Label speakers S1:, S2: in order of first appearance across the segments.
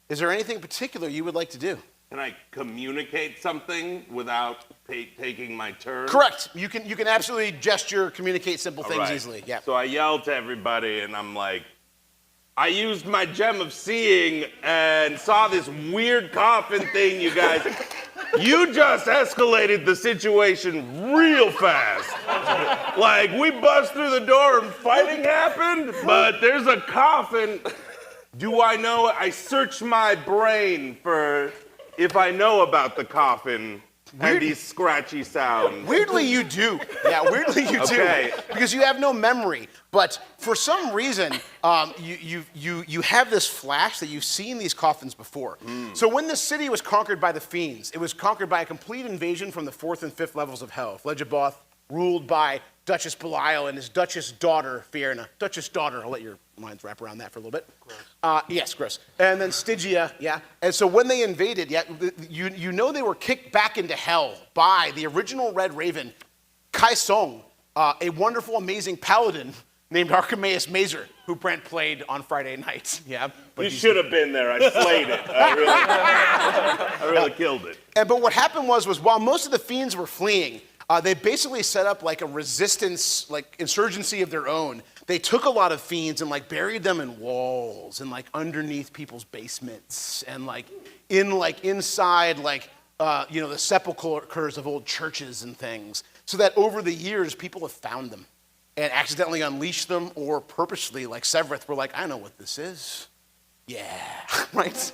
S1: Is there anything particular you would like to do?
S2: Can I communicate something without taking my turn?
S1: Correct. You can absolutely gesture, communicate simple things
S2: right.
S1: easily. Yeah.
S2: So I yell to everybody, and I'm like, I used my gem of seeing and saw this weird coffin thing, you guys. You just escalated the situation real fast. Like, we bust through the door and fighting happened, but there's a coffin. Do I know it? I search my brain for if I know about the coffin and these scratchy sounds.
S1: Weirdly, you do. Yeah, weirdly you
S2: Okay.
S1: do. Because you have no memory. But for some reason, you have this flash that you've seen these coffins before. So when this city was conquered by the fiends, it was conquered by a complete invasion from the 4th and 5th levels of hell. Flegebath, ruled by Duchess Belial and his Duchess daughter, Fiona. Duchess daughter, I'll let your minds wrap around that for a little bit. Gross. Yes, gross. And then Stygia, yeah. And so when they invaded, yeah, you know they were kicked back into hell by the original Red Raven, Kai Song, a wonderful, amazing paladin named Archimaeus Mazer, who Brent played on Friday night. Yeah.
S2: You should have been there. I slayed it. I really killed it.
S1: But what happened was while most of the fiends were fleeing, they basically set up like a resistance, like insurgency of their own. They took a lot of fiends and like buried them in walls and like underneath people's basements and like inside the sepulchers of old churches and things. So that over the years, people have found them and accidentally unleashed them or purposely, like Severeth, were like, I know what this is. Yeah, right?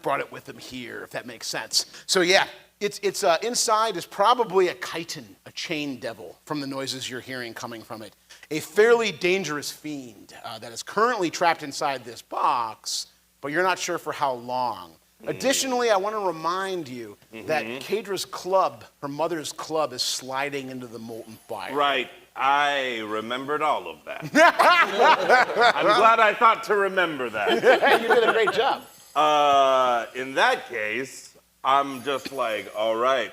S1: Brought it with them here, if that makes sense. So yeah. It's inside is probably a chitin, a chain devil, from the noises you're hearing coming from it. A fairly dangerous fiend that is currently trapped inside this box, but you're not sure for how long. Additionally, I want to remind you that Kadra's club, her mother's club, is sliding into the molten fire.
S2: Right. I remembered all of that. I'm glad I thought to remember that.
S1: You did a great job.
S2: In that case, I'm just like, all right,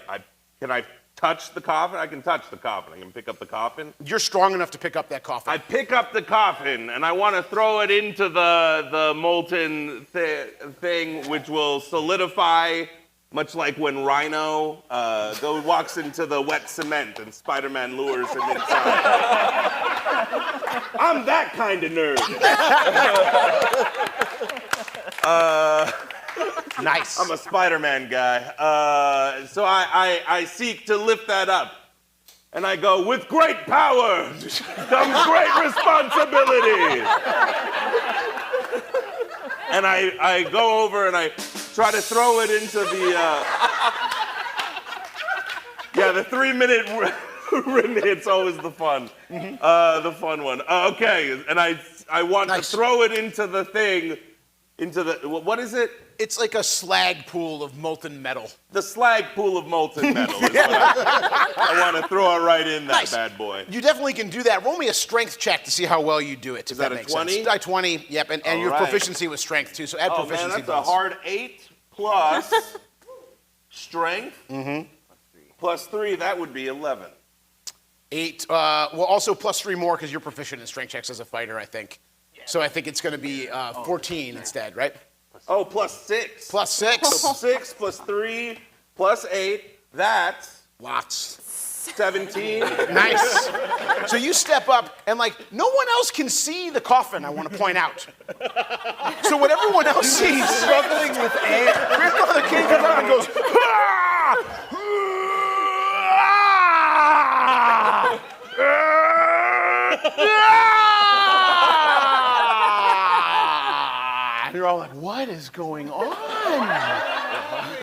S2: can I touch the coffin? I can touch the coffin. I can pick up the coffin.
S1: You're strong enough to pick up that coffin.
S2: I pick up the coffin, and I want to throw it into the molten thing, which will solidify, much like when Rhino walks into the wet cement and Spider-Man lures him inside. I'm that kind of nerd.
S1: Nice.
S2: I'm a Spider-Man guy. So I seek to lift that up. And I go, with great power comes great responsibility. And I go over and I try to throw it into the 3-minute limit. It's always the fun one. Okay, and I want to throw it into the thing, what is it?
S1: It's like a slag pool of molten metal.
S2: The slag pool of molten metal is what I want to throw it right in that bad boy.
S1: You definitely can do that. Roll me a strength check to see how well you do it.
S2: Is that a 20?
S1: 20, yep, and your proficiency with strength too, so add proficiency.
S2: Man, that's a hard 8 plus strength. Plus 3, that would be 11.
S1: 8, well also plus 3 more because you're proficient in strength checks as a fighter, I think. So I think it's going to be 14 instead, right?
S2: Oh, plus 6.
S1: Plus 6.
S2: So 6 plus 3 plus 8, that's
S1: lots.
S2: 17.
S1: Nice. So you step up, and like, no one else can see the coffin, I want to point out. So what everyone else sees, struggling with air, Grandfather King comes up and goes, "Ah! And you're all like, what is going on?